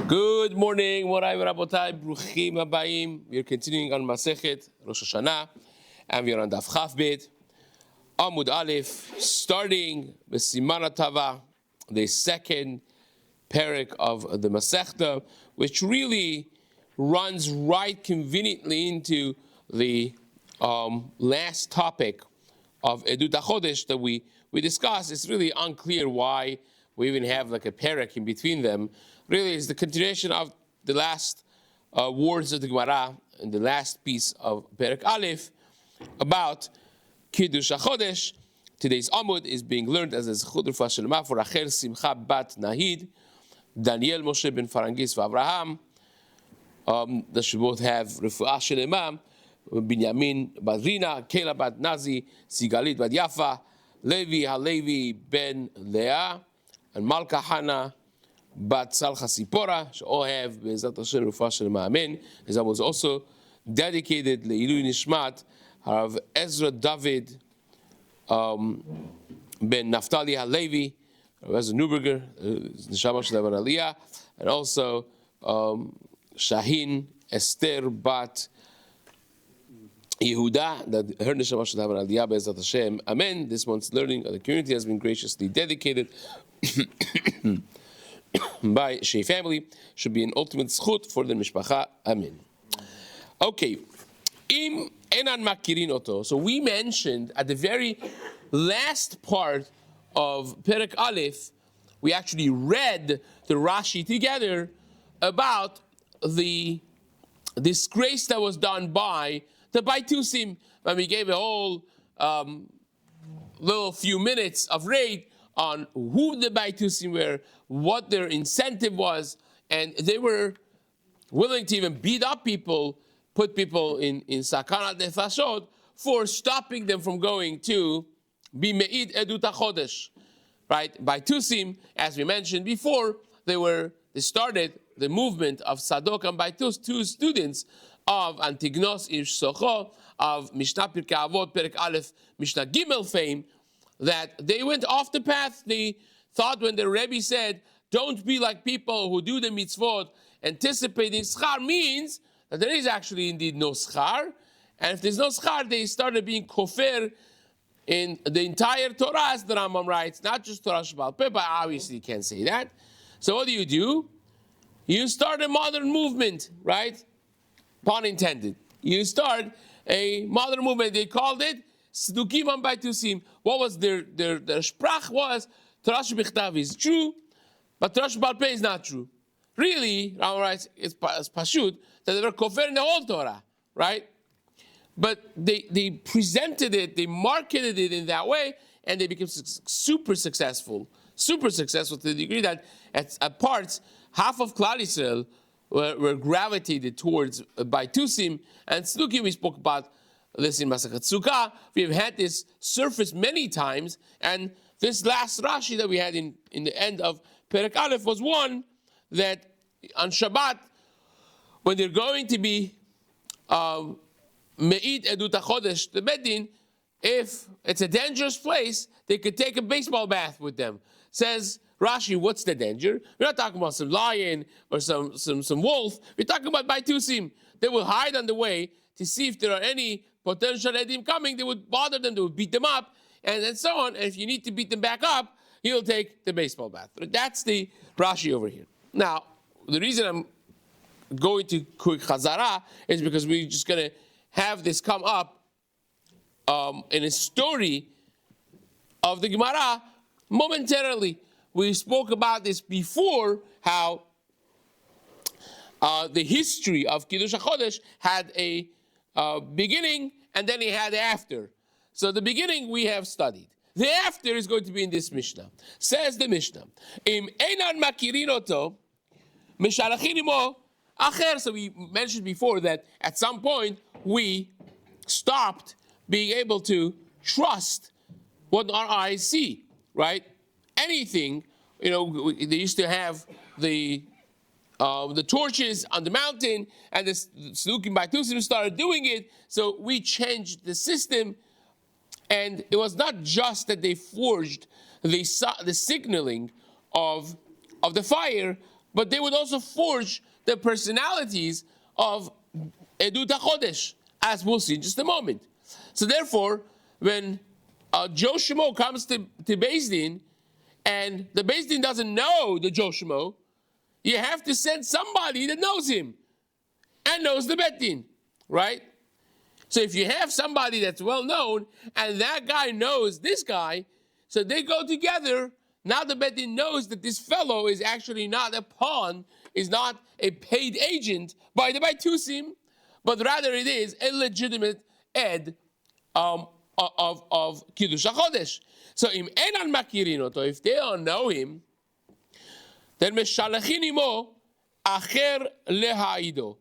Good morning, Morai Rabotai, Bruchim Habayim. We are continuing on Masechet Rosh Hashanah, and we are on Daf Chaf Bet, Amud Aleph, starting with Simana Tava, the second parak of the Masechta, which really runs right conveniently into the last topic of Edut HaChodesh that we discussed. It's really unclear why we even have like a parak in between them. Really, it's the continuation of the last words of the Gemara and the last piece of Perek Aleph about Kiddush HaChodesh. Today's Amud is being learned as a Zechut Refuah Shelema for Rachel Simcha Bat Nahid, Daniel Moshe Ben Farangis Avraham. That should both have Refuah Shelema, Binyamin Bat Rina, Kela Bat Nazi, Sigalit Bat Yafa, Levi HaLevi Ben Leah, and Malka Hana Bat Salcha Sipora, should all have Be'ezrat Hashem Refuah Shelema. Amen. His was also dedicated Le'ilui Nishmat Harav Ezra David Ben Naftali HaLevi, Ezra Neuberger, Neshama Shel Davar Aliyah, and also Shahin Esther Bat Yehuda, that her Neshama Shel Davar Aliyah Be'ezrat Hashem. Amen. This month's learning of the community has been graciously dedicated by Shei family, should be an ultimate zchut for the mishpacha. Amen. Okay. Im enan makirin oto. So we mentioned at the very last part of Perek Aleph, we actually read the Rashi together about the disgrace that was done by the Baitusim, when we gave a whole little few minutes of raid on who the Baitusim were, what their incentive was, and they were willing to even beat up people, put people in sakana nefashot for stopping them from going to be me'id edut HaChodesh. Right? Baitusim, as we mentioned before, they started the movement of Sadok and Baitus, two students of Antignos Ish Socho, of Mishnah Pirkei Avot Perek Aleph Mishnah Gimel fame, that they went off the path. They thought when the Rebbe said, don't be like people who do the mitzvot, anticipating schar means that there is actually indeed no schar. And if there's no schar, they started being kofer in the entire Torah, as the Rambam writes, not just Torah Sheba'al Peh, but obviously you can't say that. So what do? You start a modern movement, right? Pun intended. You start a modern movement. They called it Sidukim am Baitusim. What was their sprach was Torah Shebichtav is true, but Torah Sheba'al Peh is not true. Really, Rambam writes, it's pashut that they were kofer in the whole Torah, right? But they presented it, they marketed it in that way, and they became super successful to the degree that at parts, half of Klal Yisrael were gravitated towards Baitusim, and Tzdukim, we spoke about this in Masechet Sukkah. We have had this surface many times, and this last Rashi that we had in the end of Perek Aleph was one that on Shabbat, when they're going to be Me'id Edut HaChodesh, the Bedin, if it's a dangerous place, they could take a baseball bat with them. Says Rashi, what's the danger? We're not talking about some lion or some wolf. We're talking about Baitusim. They will hide on the way to see if there are any potential Edim coming. They would bother them, they would beat them up, and so on. And if you need to beat them back up, he'll take the baseball bat. That's the Rashi over here. Now, the reason I'm going to quick Chazara is because we're just going to have this come up in a story of the Gemara momentarily. We spoke about this before, how the history of Kiddush HaChodesh had a beginning and then it had after. So the beginning we have studied. The after is going to be in this Mishnah. Says the Mishnah, Im einan makirin oto, mishalachin imo acher. So we mentioned before that at some point we stopped being able to trust what our eyes see, right? Anything, they used to have the torches on the mountain, and the Tzdukim Baitusim started doing it, so we changed the system, and it was not just that they forged the signaling of the fire, but they would also forge the personalities of Edut HaChodesh, as we'll see in just a moment. So therefore, when Joe Shmo comes to Beis Din, and the Beis Din doesn't know the Joe Shmo, you have to send somebody that knows him and knows the Bet Din, right? So if you have somebody that's well known and that guy knows this guy, so they go together, now the Bet Din knows that this fellow is actually not a pawn, is not a paid agent by the Baitusim, but rather it is a legitimate ed of Kiddush HaChodesh. So im enan makirin oto, if they don't know him, then meshalachin imo acher lehaido.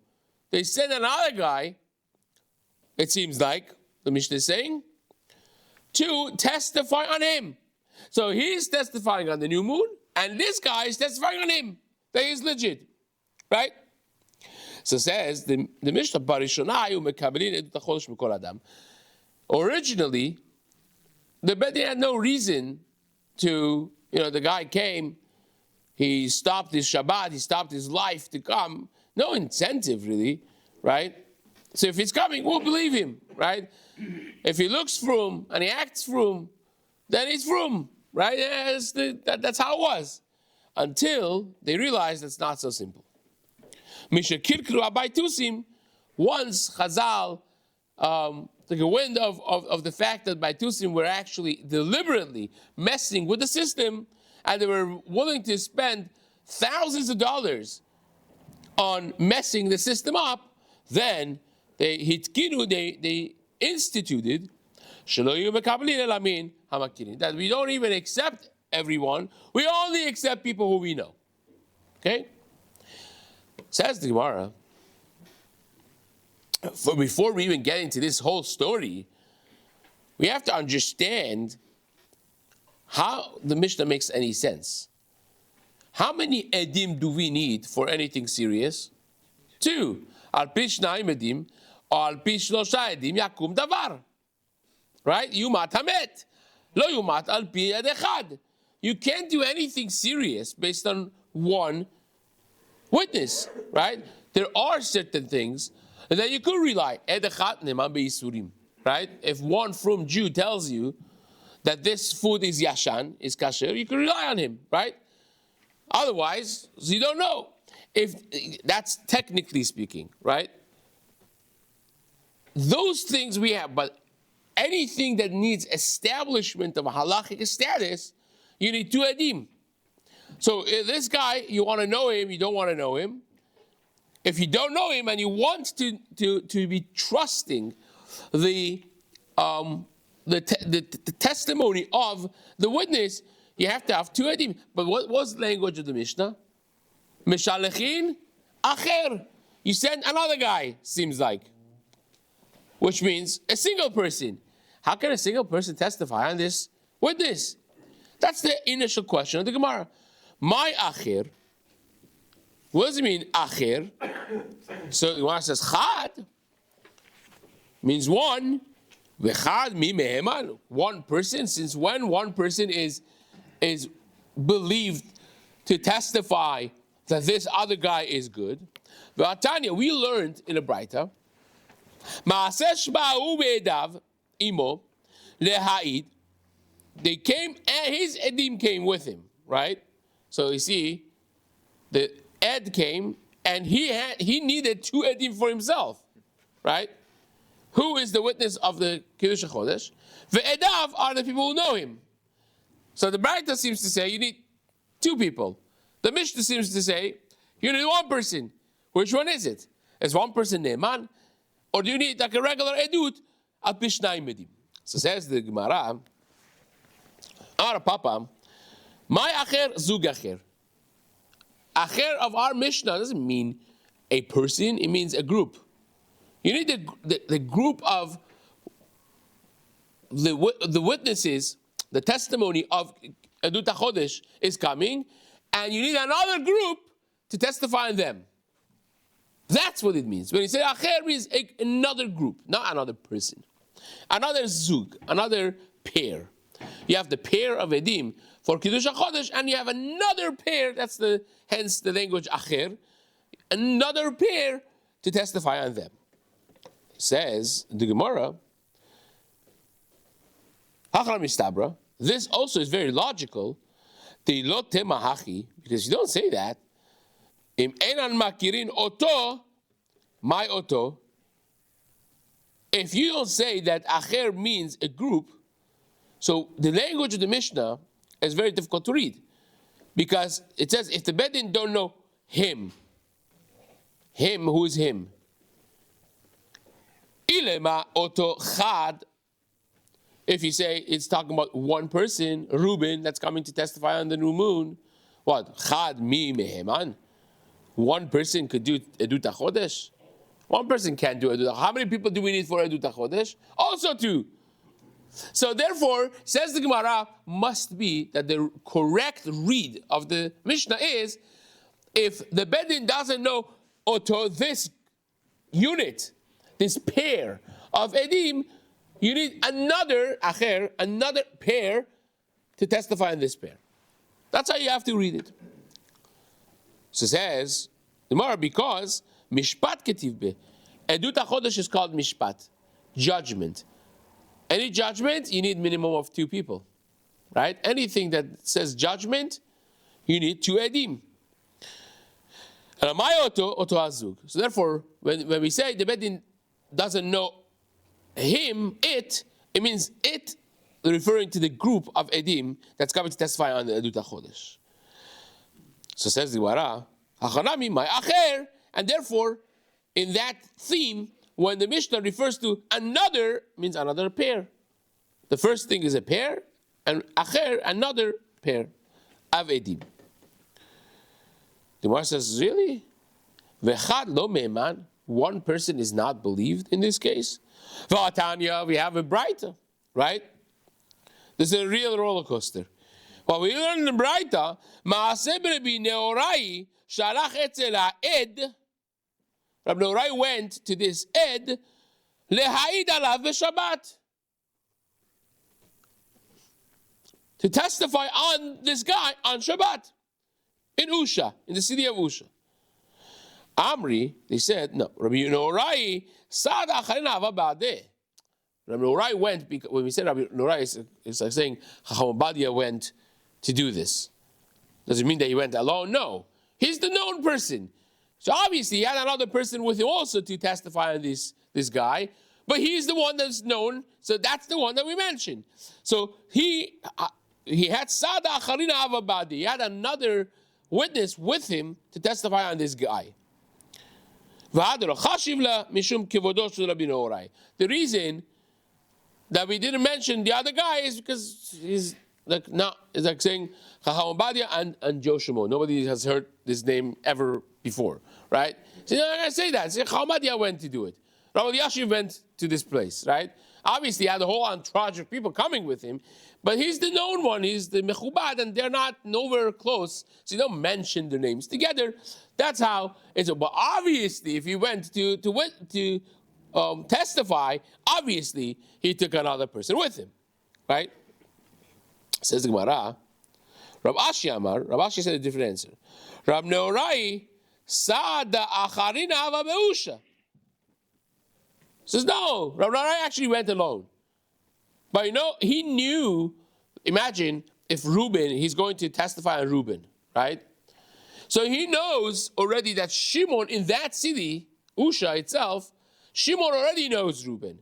They send another guy, it seems like, the Mishnah is saying, to testify on him. So he's testifying on the new moon, and this guy is testifying on him that he's legit, right? So says the Mishnah Barishonai umekabelin edut hachodesh mikol adam. Originally, the Bet Din had no reason to, the guy came, he stopped his Shabbat, he stopped his life to come. No incentive, really, right? So if he's coming, we'll believe him, right? If he looks frum and he acts frum, then he's frum, right? That's how it was. Until they realized it's not so simple. Once Chazal took a wind of the fact that Baitusim were actually deliberately messing with the system, and they were willing to spend thousands of dollars on messing the system up, then they instituted that we don't even accept everyone, we only accept people who we know. Okay? Says the Gemara, before we even get into this whole story, we have to understand how the Mishnah makes any sense. How many edim do we need for anything serious? 2. Al pi shnayim edim, or al pi shlosha edim yakum davar. Right? Yumat hamet. Lo yumat al pi ed echad. You can't do anything serious based on one witness, right? There are certain things that you could rely. Ed echad neman beisurim. Right? If one from Jew tells you that this food is yashan, is kasher, you can rely on him, right? Otherwise, you don't know. If that's technically speaking, right? Those things we have, but anything that needs establishment of a halachic status, you need 2 edim. So if this guy, you want to know him, you don't want to know him. If you don't know him and you want to be trusting the testimony of the witness, you have to have 2 edim. But what was the language of the Mishnah? Meshalechin acher. You send another guy, seems like. Which means a single person. How can a single person testify on this witness? That's the initial question of the Gemara. My acher. What does it mean, acher? So the Gemara says, chad means one. V'chad mi meheman. One person. Since when one person is believed to testify that this other guy is good. V'atanya, we learned in a Braita, Ma'aseh shba'u be'edav imo leha'id. They came, and his edim came with him, right? So you see, the ed came, and he needed 2 edim for himself, right? Who is the witness of the Kiddush HaChodesh? Ve'edav are the people who know him. So the Braita seems to say you need 2 people. The Mishnah seems to say you need 1 person. Which one is it? Is 1 person ne'eman? Or do you need like a regular edut al pi shnayim edim? So says the Gemara, Amar Papa, my acher zug acher. Acher of our Mishnah doesn't mean a person, it means a group. You need the group of the witnesses, the testimony of Edut HaChodesh is coming, and you need another group to testify on them. That's what it means. When you say acher, means another group, not another person. Another zug, another pair. You have the pair of edim for Kiddush HaChodesh, and you have another pair, hence the language acher, another pair to testify on them. Says the Gemara, this also is very logical, because you don't say that. Im enan makirin oto, my oto. If you don't say that acher means a group, so the language of the Mishnah is very difficult to read, because it says if the Bedin don't know him, who is him? Ilema oto chad. If you say it's talking about one person, Reuben, that's coming to testify on the new moon, what? Chad mi meheman. One person could do Edut HaChodesh. One person can't do Edut HaChodesh. How many people do we need for Edut HaChodesh? Also two. So therefore, says the Gemara, must be that the correct read of the Mishnah is, if the Bedin doesn't know Oto, this unit, this pair of Edim, you need another acher, another pair to testify on this pair. That's how you have to read it. So it says, the Gemara, because Mishpat ketiv be, Edut HaChodesh is called Mishpat, judgment. Any judgment, you need minimum of two people, right? Anything that says judgment, you need two edim. And amay oto azug. So therefore, when we say the bedin doesn't know him, it means it referring to the group of edim that's coming to testify on the Edut HaChodesh. So says the Gemara, Hachanami my acher, and therefore, in that theme, when the Mishnah refers to another, means another pair. The first thing is a pair, and acher, another pair of edim. The Gemara says, really? Vechad lo me'eman, one person is not believed in this case. V'atanya, we have a Braita, right? This is a real roller coaster. Well, we learn in the Braita, Ma'aseh Rabbi Neorai, Shalach etzel ha'ed, Rabbi Neorai went to this ed, leha'id alav v'shabbat, to testify on this guy on Shabbat, in Usha, in the city of Usha. Amri, they said, no, Rabbi Neorai, Sad acharin hava ba'adeh. Rabbi Neorai went, because when we say Rabbi Neorai, it's like saying Chacham Obadia went to do this. Does it mean that he went alone? No. He's the known person. So obviously he had another person with him also to testify on this guy, but he's the one that's known, so that's the one that we mentioned. So he had Sada Acharina Avabadi. He had another witness with him to testify on this guy. The reason that we didn't mention the other guy is because he's like saying Chacham Obadia and Joshua. Nobody has heard this name ever before, right? So you're not going to say that. Say Chacham Obadia went to do it. Rabbi Yashiv went to this place, right? Obviously, he had a whole entourage of people coming with him, but he's the known one. He's the mechubad, and they're not nowhere close, so you don't mention their names together. That's how it's. But obviously, if he went to testify, obviously he took another person with him, right? Says the Gemara, Rav Ashi Amar, Rav Ashi said a different answer. Rav Neorai Sada Acharina Ava Beusha. Says no, Rav Neorai actually went alone. But he knew, imagine if Reuben, he's going to testify on Reuben, right? So he knows already that Shimon in that city, Usha itself, Shimon already knows Reuben.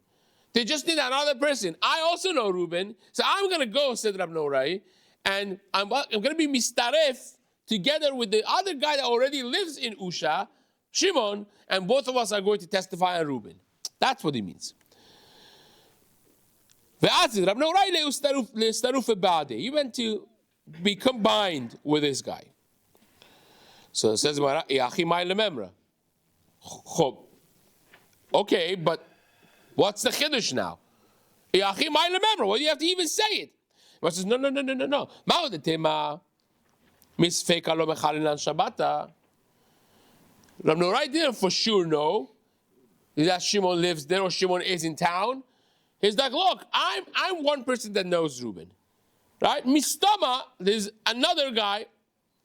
They just need another person. I also know Reuben, so I'm going to go, said Rav Neorai, and I'm going to be mistaref together with the other guy that already lives in Usha, Shimon, and both of us are going to testify on Reuben. That's what he means. He went to be combined with this guy. So it says, okay, but what's the chiddush now? Why do you have to even say it? He says, no. Rav Neorai didn't for sure know that Shimon lives there or Shimon is in town. He's like, look, I'm one person that knows Reuben. right? Mistama, there's another guy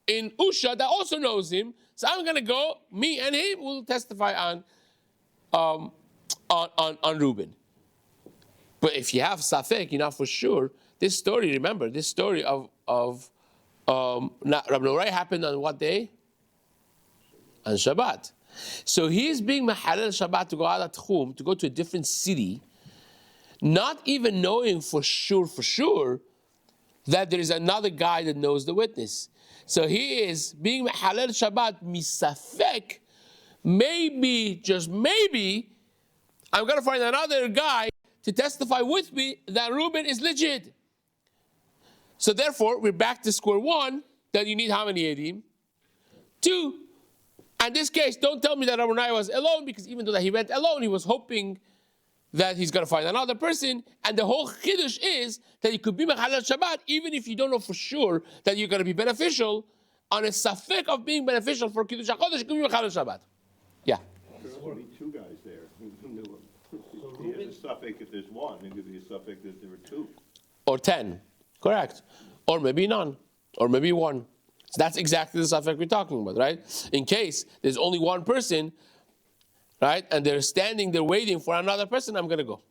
in Usha that also knows him. So I'm going to go, me and him will testify on Reuben. But if you have Safek, you're not for sure. This story, remember, this story of Rabbi Norai happened on what day? On Shabbat. So he's being Mahalel Shabbat to go out of Tchum, to go to a different city, not even knowing for sure, that there is another guy that knows the witness. So he is being Mahalel Shabbat misafek, maybe, just maybe, I'm going to find another guy to testify with me that Reuben is legit. So therefore, we're back to square one, that you need how many Edim? 2. In this case, don't tell me that Rabbi was alone, because even though that he went alone, he was hoping that he's going to find another person. And the whole chiddush is that you could be Mechalel Shabbat, even if you don't know for sure that you're going to be beneficial. On a safek of being beneficial for Kiddush HaChodesh, you could be Mechalel Shabbat. Yeah. There are only 2 guys there who knew him. He has a suffix if there's 1. It could be a suffix if there were 2. Or 10. Correct. Or maybe none. Or maybe 1. So that's exactly the suffix we're talking about, right? In case there's only 1 person, right, and they're standing there waiting for another person, I'm going to go.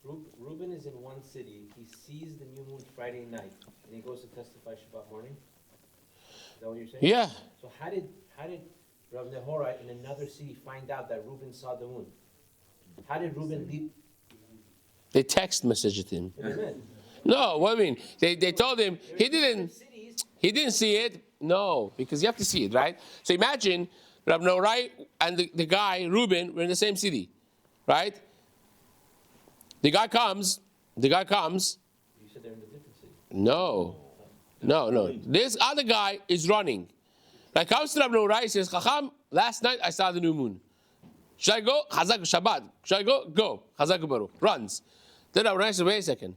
So Reuben is in one city. He sees the new moon Friday night, and he goes to testify Shabbat morning. Is that what you're saying? Yeah. So how did Rav Nehora in another city find out that Reuben saw the moon? How did Reuben leave? They text messaged him. No, what I mean, they told him he didn't see it. No, because you have to see it, right? So imagine Rabbi Norai and the guy, Reuben, were in the same city, right? The guy comes. You said they're in a different city. No. This other guy is running. Like comes to Rabbi Norai, he says, Chacham, last night I saw the new moon. Should I go? Chazak Shabbat. Should I go? Go. Chazak Baruch. Runs. Then Rabbi Norai says, wait a second.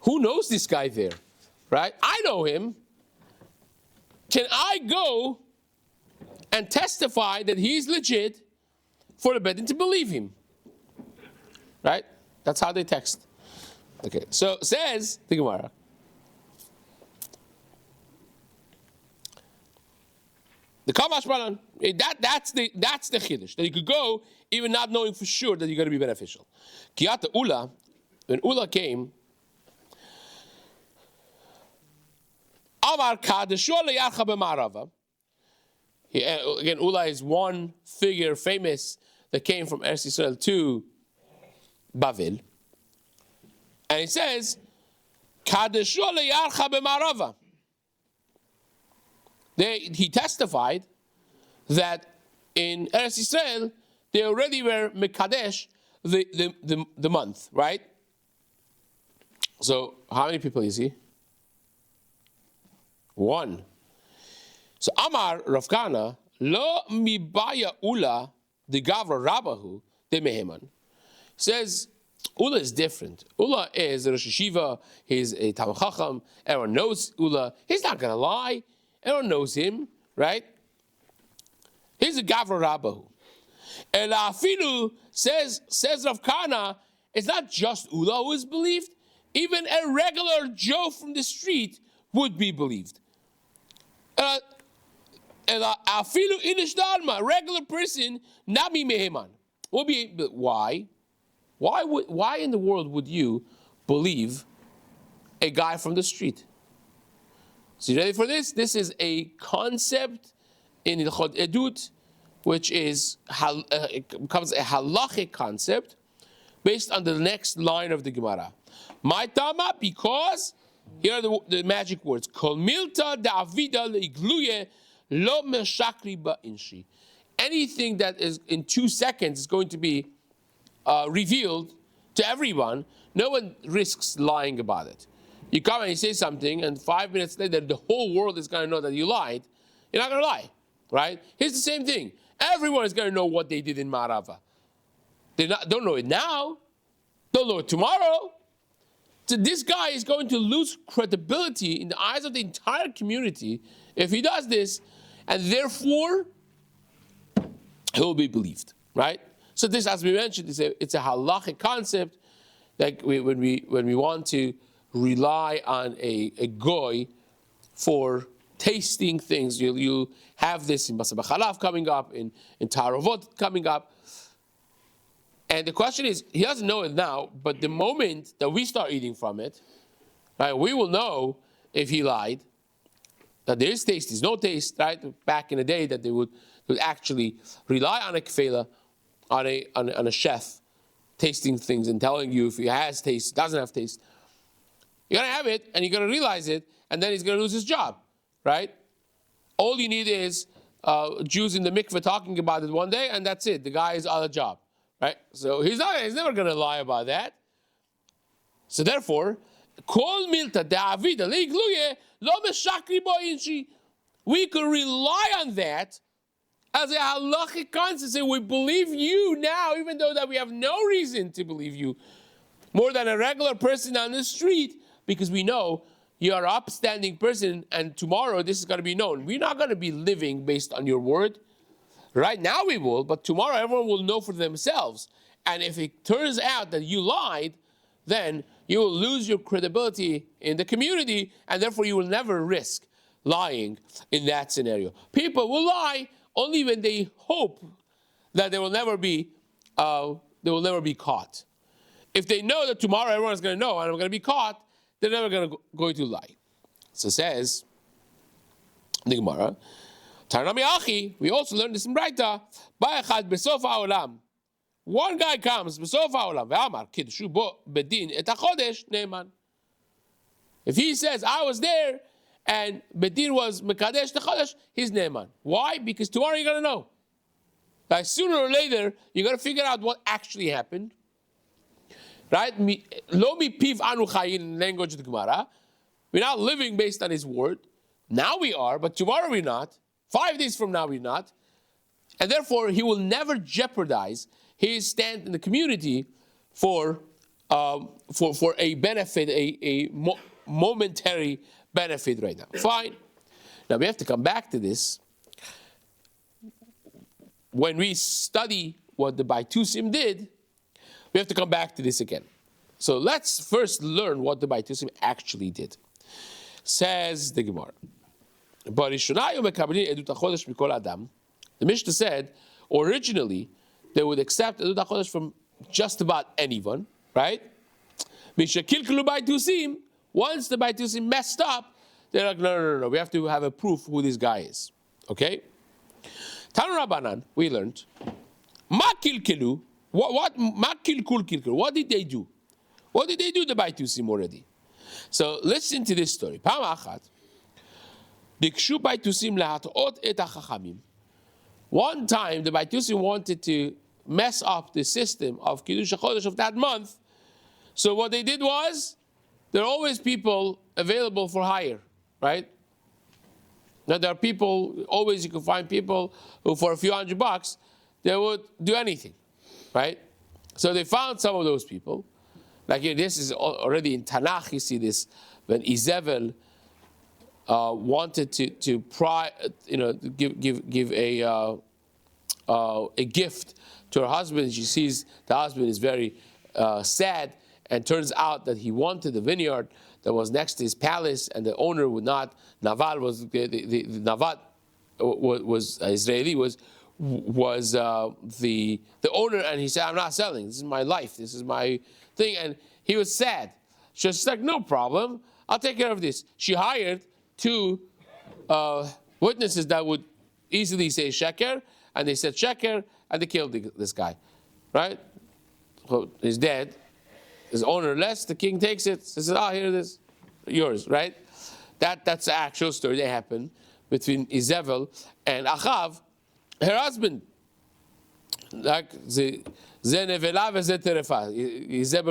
Who knows this guy there? Right? I know him. Can I go and testify that he's legit for the Bedin to believe him? Right? That's how they text. Okay, so says the Gemara. The Kamash Balan, that's the Chiddush, that you could go even not knowing for sure that you're going to be beneficial. Kiyata Ula, when Ula came, Amar Kadesho le'yarcha b'ma'arava. Again, Ula is one figure famous that came from Eretz Yisrael to Bavel. And he says, Kadesho le'yarcha b'ma'arava. He testified that in Eretz Yisrael, they already were Mekadesh the month, right? So, how many people is he? 1. So Amar Rav Kana lo mibaya Ula the Gavra Rabahu de Meheman says Ula is different. Ula is a Rosh Hashiva. He's a Talmid Chacham. Everyone knows Ula. He's not going to lie. Everyone knows him, right? He's a Gavra Rabahu. And Afilu says Rav Kana, it's not just Ula who is believed. Even a regular Joe from the street would be believed. Afilu inish dalma, regular person, nami meheman. Will be why? Why in the world would you believe a guy from the street? So you ready for this? This is a concept in Hilchot Edut, which is becomes a halachic concept based on the next line of the Gemara. My tama, because here are the magic words. Kol milta da'avida le'igluye lo meshakri ba'inshi. Anything that is in 2 seconds is going to be revealed to everyone. No one risks lying about it. You come and you say something, and 5 minutes later, the whole world is going to know that you lied. You're not going to lie, right? Here's the same thing. Everyone is going to know what they did in Ma'arava. They don't know it now. Don't know it tomorrow. So this guy is going to lose credibility in the eyes of the entire community if he does this, and therefore he will be believed, right? So this, as we mentioned, it's a halachic concept. Like when we want to rely on a goy for tasting things. You have this in Masechet Chalav coming up, in Taravot coming up. And the question is, he doesn't know it now, but the moment that we start eating from it, right, we will know if he lied, that there is taste, there's no taste, right? Back in the day that they would actually rely on a kfela, on a chef, tasting things and telling you if he has taste, doesn't have taste. You're going to have it, and you're going to realize it, and then he's going to lose his job, right? All you need is Jews in the mikveh talking about it one day, and that's it. The guy is out of job, right? So he's never going to lie about that. So therefore, kol milta de'avida leigluye lo meshakri bo inshi. We could rely on that as a halachic concept. Say we believe you now, even though that we have no reason to believe you more than a regular person on the street, because we know you are an upstanding person, and tomorrow this is going to be known. We're not going to be living based on your word. Right now we will, but tomorrow everyone will know for themselves. And if it turns out that you lied, then you will lose your credibility in the community, and therefore you will never risk lying in that scenario. People will lie only when they hope that they will never be caught. If they know that tomorrow everyone is going to know and I'm going to be caught, they're never going to lie. So it says the Gemara, Tarnami Achi, we also learned this in Braita, Ba'echad besof ha'olam. One guy comes, besof ha'olam, ve'amar, kiddushu bo bedin et hachodesh ne'eman. If he says, I was there, and bedin was mekadesh techodesh, he's ne'eman. Why? Because tomorrow you're going to know. Like sooner or later, you're going to figure out what actually happened. Right? Lo mi piv anu chayin, in language of the Gemara. We're not living based on his word. Now we are, but tomorrow we're not. 5 days from now we're not. And therefore, he will never jeopardize his stand in the community for a benefit, a momentary benefit right now. Fine. Now we have to come back to this. When we study what the Baitusim did, we have to come back to this again. So let's first learn what the Baitusim actually did. Says the Gemara. The Mishnah said, originally, they would accept Edut HaChodesh from just about anyone, right? Once the Baitusim messed up, they're like, no, we have to have a proof who this guy is. Okay? Tanu Rabbanan, we learned, what did they do? What did they do the Baitusim already? So listen to this story. Pam achat, dikshu Baitusim lahatot et hachachamim. One time the Baitusim wanted to mess up the system of Kiddush HaChodesh of that month. So what they did was, there are always people available for hire, right? Now there are people, always you can find people who for a few $100, they would do anything, right? So they found some of those people. Like this is already in Tanakh, you see this, when Izebel wanted to give a gift to her husband. She sees the husband is very sad, and turns out that he wanted the vineyard that was next to his palace, and the owner would not. Naval was the Navat was Israeli was the owner, and he said, "I'm not selling. This is my life. This is my thing." And he was sad. She's like, "No problem. I'll take care of this." She hired 2 witnesses that would easily say sheker, and they said sheker, and they killed this guy, right? So he's dead. His owner left, the king takes it, says, here it is, yours, right? That's the actual story that happened between Izebel and Achav, her husband. Like Izebel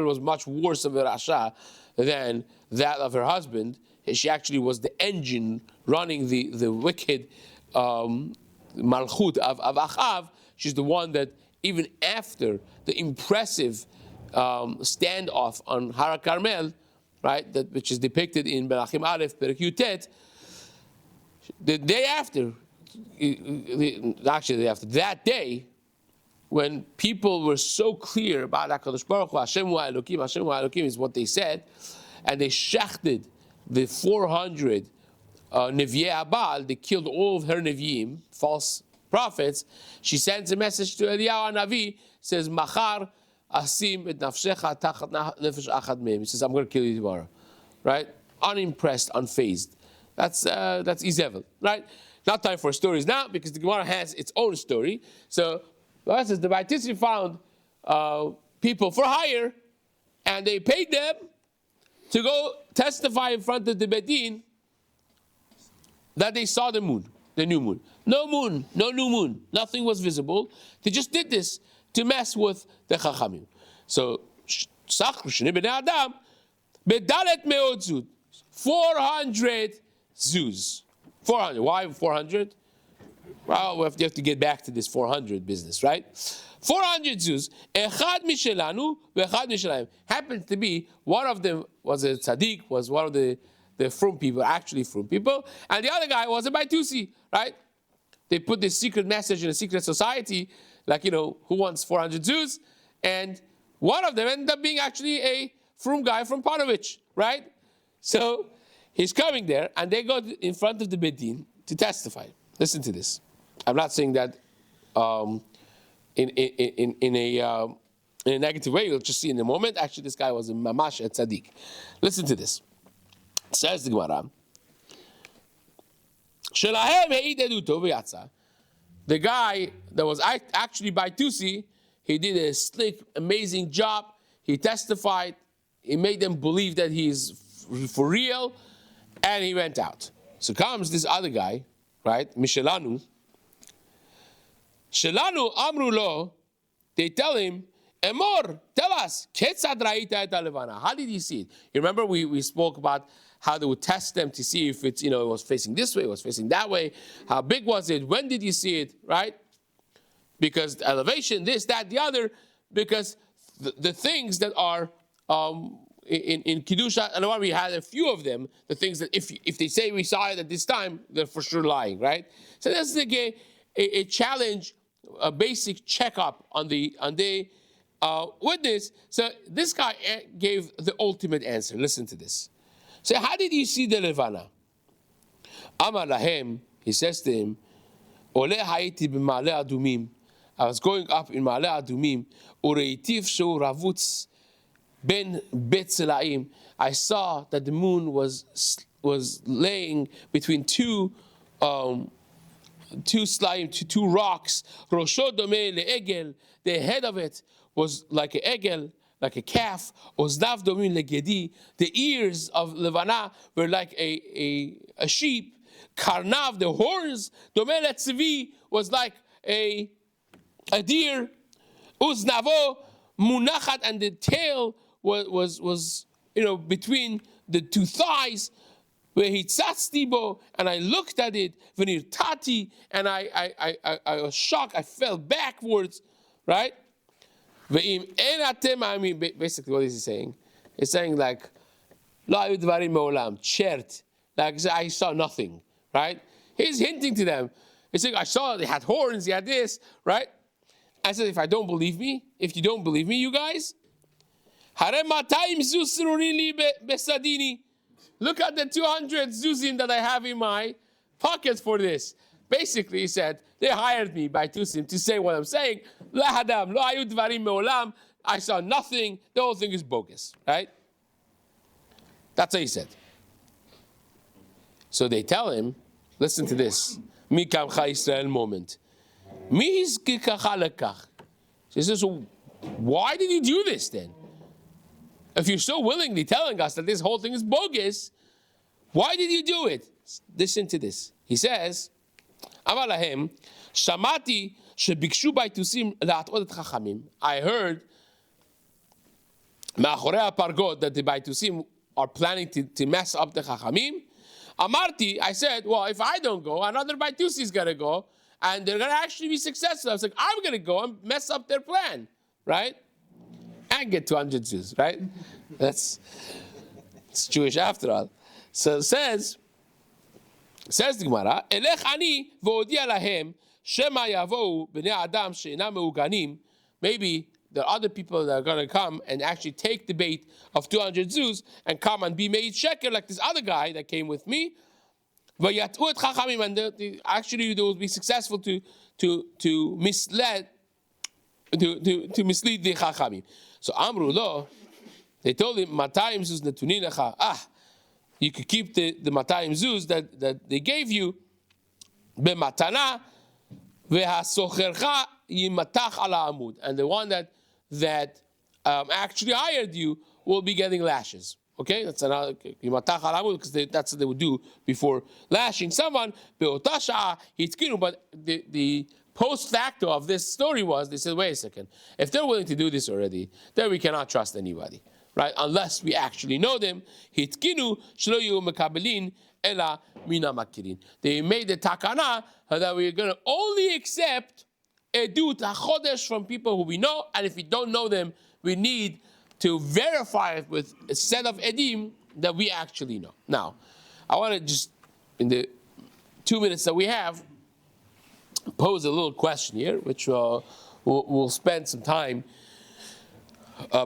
was much worse of a rasha than that of her husband. She actually was the engine running the wicked malchut of Achav. She's the one that, even after the impressive standoff on Har Carmel, right, which is depicted in Berachim Aleph, Perek Yutet, the day after, that day, when people were so clear about HaKadosh Baruch Hu, Hashem Hu Elokim is what they said, and they shechted the 400 Nevi'ei Baal, they killed all of her Nevi'im, false prophets, she sends a message to Eliyahu Navi, says, Machar asim et nafshecha tachat nefesh achad mehem. He says, I'm going to kill you tomorrow. Right? Unimpressed, unfazed. That's Izevil. Right? Not time for stories now, because the Gemara has its own story. So, it says, the Baitisi found people for hire, and they paid them to go testify in front of the Bedin that they saw the moon, the new moon. No moon, no new moon. Nothing was visible. They just did this to mess with the Chachamim. So, Sachru Sheni B'nei Adam, Bedalet Meod Zuz. 400 Zuz. 400. Why 400? Well, we have to get back to this 400 business, right? 400 Zuz. Echad Mishelanu, V'echad Mishelayim. Happened to be, one of them was a tzaddik, was one of the frum people, actually frum people, and the other guy was a Baitusi, right? They put this secret message in a secret society, like, who wants 400 Zuz? And one of them ended up being actually a frum guy from Panovich, right? So he's coming there, and they go in front of the Bedin to testify. Listen to this. I'm not saying that in a negative way. You'll just see in a moment. Actually, this guy was a mamash at tzaddik. Listen to this. Says the Gemara. The guy that was actually Baitusi, he did a slick, amazing job. He testified. He made them believe that he's for real, and he went out. So comes this other guy, right? Mishelanu. Shelanu amru lo. They tell him, Emor, tell us, ketzad ra'ita et halevana. How did he see it? You remember we spoke about how they would test them to see if it's, it was facing this way, it was facing that way. How big was it? When did you see it, right? Because the elevation, this, that, the other, because the things that are in Kiddusha, and we had a few of them, the things that if they say we saw it at this time, they're for sure lying, right? So that's like a challenge, a basic checkup on the witness. So this guy gave the ultimate answer. Listen to this. So how did you see the Levana? Amar lahem, he says to him, Ole hayiti b'ma'ale adumim. I was going up in Ma'ale Adumim, ureitiv shu ravutz ben bet zelaim. I saw that the moon was laying between two rocks. Rosho domeh le'egel. The head of it was like an egel, like a calf. Oznav domim legedi. The ears of Levana were like a sheep. Karnav, the horns, domeh le'tzvi, was like a deer. Uznavo munachat, and the tail was between the two thighs. Where he tzatztibo, and I looked at it, v'nir tati, and I was shocked. I fell backwards, right? Basically, what is he saying? He's saying like, lo hayu dvarim me'olam, chert, like I saw nothing, right? He's hinting to them. He's saying, I saw they had horns, he had this, right? I said, if you don't believe me, you guys, harem matayim zuz siruni li besadini. Look at the 200 zuzim that I have in my pockets for this. Basically, he said, they hired me by Tusim to say what I'm saying. La hadam, lo hayu dvarim me'olam. I saw nothing. The whole thing is bogus, right? That's what he said. So they tell him, listen to this. Mi kamcha Yisrael moment. Mi hizkikacha lekach. He says, so why did you do this then? If you're so willingly telling us that this whole thing is bogus, why did you do it? Listen to this. He says, Amar lahem, Shamati shebikshu baitusim la'atod et chachamim. I heard ma'achorei apargot that the baitusim are planning to mess up the chachamim. Amarti, I said, well, if I don't go, another baitusi is going to go, and they're going to actually be successful. I was like, I'm going to go and mess up their plan, right? And get 200 Jews, right? It's Jewish after all. So it says the Gemara, Elech ani v'odia lahem shema yavou b'nei adam she'enam meuganim. Maybe there are other people that are going to come and actually take the bait of 200 zuz and come and be made sheker like this other guy that came with me. And actually they will be successful to mislead to mislead the chachamim. So Amru lo, they told him, Matayim zuz netunin lecha. You could keep the Matayim zuz that they gave you. Bematana vehasochercha yimatach ala amud, and the one that actually hired you will be getting lashes. Okay, that's another yimatach ala amud, because that's what they would do before lashing someone. Beotasha hitkinu, but the post facto of this story was they said, wait a second, if they're willing to do this already, then we cannot trust anybody, right? Unless we actually know them. Hitkinu shlo yu mekabelin ela mina makirin. They made the takana that we're going to only accept edut hachodesh from people who we know, and if we don't know them, we need to verify it with a set of edim that we actually know. Now, I want to just, in the 2 minutes that we have, pose a little question here, which we'll spend some time,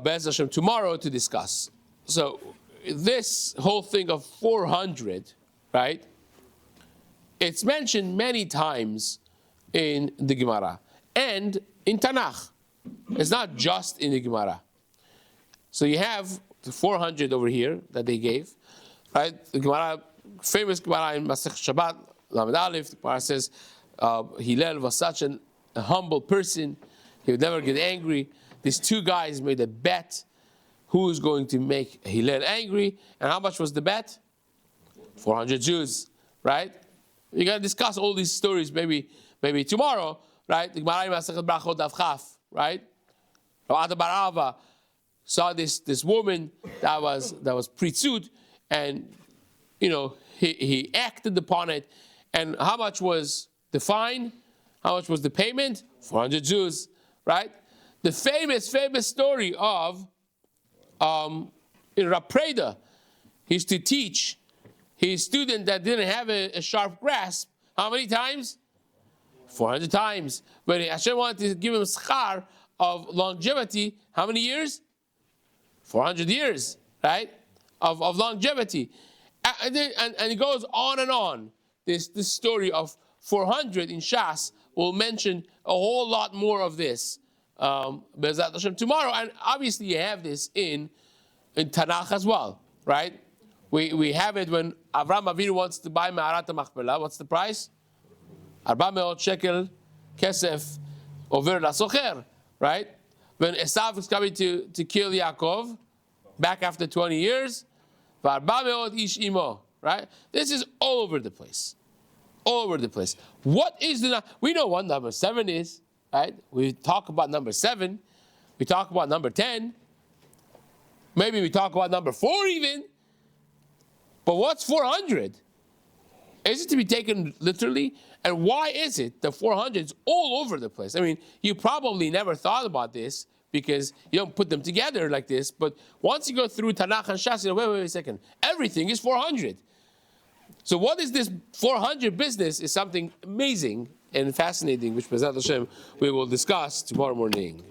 Be'ez Hashem, tomorrow to discuss. So, this whole thing of 400, right? It's mentioned many times in the Gemara and in Tanakh. It's not just in the Gemara. So you have the 400 over here that they gave, right? The Gemara, famous Gemara in Masechet Shabbat, Lamed Aleph, the Gemara says Hillel was such a humble person; he would never get angry. These two guys made a bet. Who's going to make Hillel angry? And how much was the bet? 400 Jews, right? You got to discuss all these stories maybe tomorrow, right? The Gemara Masechet Brachot Daf Chaf, right? Rabbi Barava saw this woman that was pritzuit, and he acted upon it. And how much was the fine? How much was the payment? 400 Jews, right? The famous story of in Rapreda, he used to teach his student that didn't have a sharp grasp. How many times? 400 times. But Hashem wanted to give him schar of longevity. How many years? 400 years, right? Of longevity. And it goes on and on. This story of 400 in Shas will mention a whole lot more of this. Be'ezrat Hashem tomorrow, and obviously you have this in Tanakh as well, right? We have it when Avraham Avinu wants to buy Me'arat HaMachpelah. What's the price? 400 shekel kesef over lasocher, right? When Esav is coming to kill Yaakov, back after 20 years, 400 ish imo, right? This is all over the place. All over the place. What is we know what number 7 is, right? We talk about number 7. We talk about number 10. Maybe we talk about number 4 even. But what's 400? Is it to be taken literally? And why is it that 400 is all over the place? I mean, you probably never thought about this because you don't put them together like this. But once you go through Tanakh and Shas, you know, wait a second. Everything is 400. So what is this 400 business is something amazing and fascinating, which Be'ezrat Hashem we will discuss tomorrow morning.